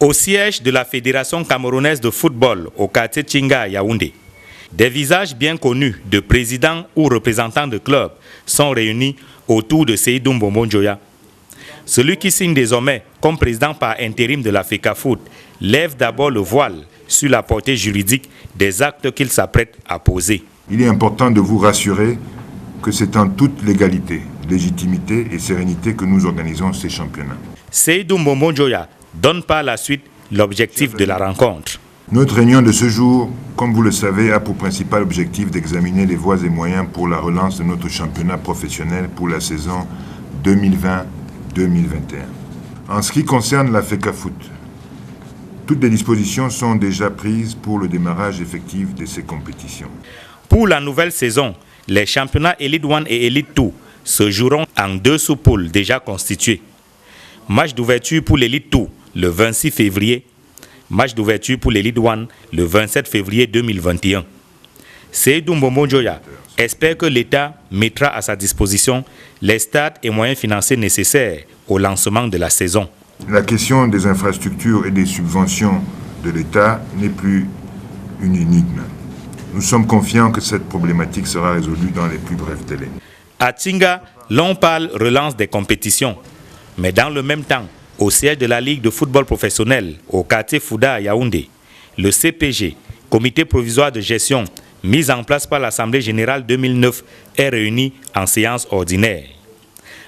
Au siège de la Fédération camerounaise de football au quartier Tchinga à Yaoundé, des visages bien connus de présidents ou représentants de clubs sont réunis autour de Seydou Mbombo Njoya. Celui qui signe désormais comme président par intérim de la FECAFOOT lève d'abord le voile sur la portée juridique des actes qu'il s'apprête à poser. Il est important de vous rassurer que c'est en toute légalité, légitimité et sérénité que nous organisons ces championnats. Seydou Mbombo Njoya donne par la suite l'objectif de la rencontre. Notre réunion de ce jour, comme vous le savez, a pour principal objectif d'examiner les voies et moyens pour la relance de notre championnat professionnel pour la saison 2020-2021. En ce qui concerne la FECAFOOT, toutes les dispositions sont déjà prises pour le démarrage effectif de ces compétitions. Pour la nouvelle saison, les championnats Elite 1 et Elite 2 se joueront en 2 sous-poules déjà constituées. Match d'ouverture pour l'Elite 2 le 26 février. Match d'ouverture pour l'Elite 1 le 27 février 2021. Seydou Mbombo Njoya espère que l'État mettra à sa disposition les stades et moyens financiers nécessaires au lancement de la saison. La question des infrastructures et des subventions de l'État n'est plus une énigme. Nous sommes confiants que cette problématique sera résolue dans les plus brefs délais. À Tchinga, l'on parle relance des compétitions. Mais dans le même temps, au siège de la Ligue de football professionnel, au quartier Fouda à Yaoundé, le CPG, Comité provisoire de gestion, mis en place par l'Assemblée générale 2009, est réuni en séance ordinaire.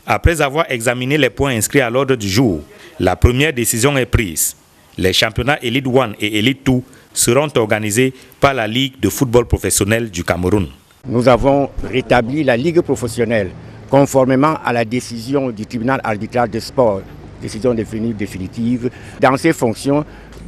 Après avoir examiné les points inscrits à l'ordre du jour, la première décision est prise. Les championnats Elite 1 et Elite 2 seront organisés par la Ligue de football professionnel du Cameroun. Nous avons rétabli la Ligue professionnelle conformément à la décision du tribunal arbitral de sport, décision devenue définitive, dans ses fonctions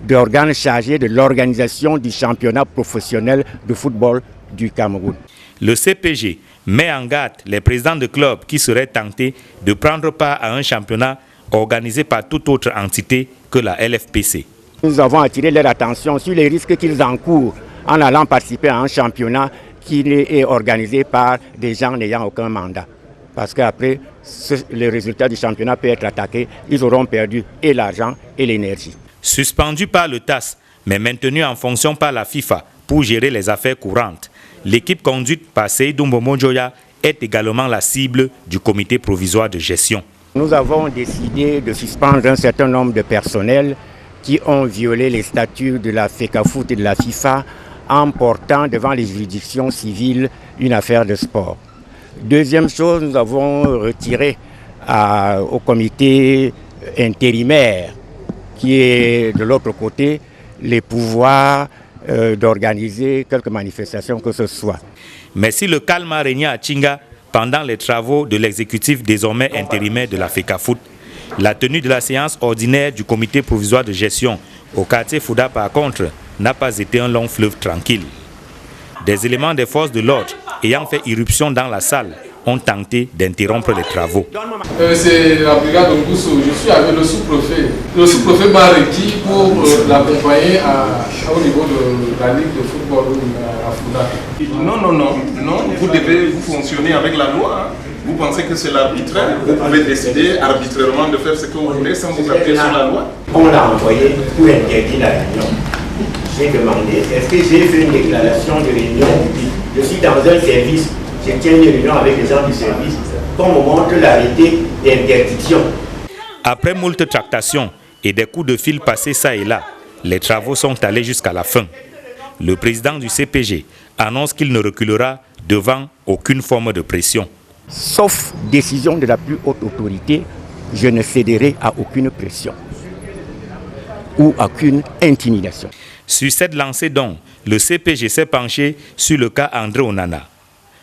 d'organe chargé de l'organisation du championnat professionnel de football du Cameroun. Le CPG met en garde les présidents de clubs qui seraient tentés de prendre part à un championnat organisé par toute autre entité que la LFPC. Nous avons attiré leur attention sur les risques qu'ils encourent en allant participer à un championnat qui est organisé par des gens n'ayant aucun mandat. Parce qu'après, le résultat du championnat peut être attaqué, ils auront perdu et l'argent et l'énergie. Suspendu par le TAS, mais maintenu en fonction par la FIFA pour gérer les affaires courantes, l'équipe conduite par Seydou Mbombo Njoya est également la cible du comité provisoire de gestion. Nous avons décidé de suspendre un certain nombre de personnels qui ont violé les statuts de la FECAFOOT et de la FIFA en portant devant les juridictions civiles une affaire de sport. Deuxième chose, nous avons retiré au comité intérimaire, qui est de l'autre côté, les pouvoirs d'organiser quelques manifestations que ce soit. Mais si le calme a régné à Tchinga pendant les travaux de l'exécutif désormais intérimaire de la FECAFOOT, la tenue de la séance ordinaire du comité provisoire de gestion au quartier Fouda, par contre, n'a pas été un long fleuve tranquille. Des éléments des forces de l'ordre ayant fait irruption dans la salle ont tenté d'interrompre les travaux. C'est la brigade Ngousso, je suis avec le sous-préfet. Le sous-préfet m'a requis pour l'accompagner au niveau de la Ligue de football à Fouda. Non, vous fonctionnez avec la loi. Hein. Vous pensez que c'est l'arbitraire, vous pouvez décider arbitrairement de faire ce que vous voulez sans vous appuyer sur la loi. On l'a envoyé pour interdire la réunion. J'ai demandé, est-ce que j'ai fait une déclaration de réunion? Je suis dans un service, je tiens une réunion avec les gens du service, qu'on me montre l'arrêté d'interdiction. Après moult tractations et des coups de fil passés ça et là, les travaux sont allés jusqu'à la fin. Le président du CPG annonce qu'il ne reculera devant aucune forme de pression. Sauf décision de la plus haute autorité, je ne céderai à aucune pression ou à aucune intimidation. Sur cette lancée donc, le CPG s'est penché sur le cas André Onana.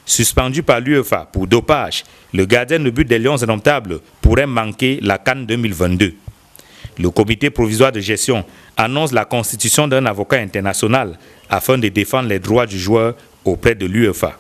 Suspendu par l'UEFA pour dopage, le gardien de but des Lions indomptables pourrait manquer la CAN 2022. Le comité provisoire de gestion annonce la constitution d'un avocat international afin de défendre les droits du joueur auprès de l'UEFA.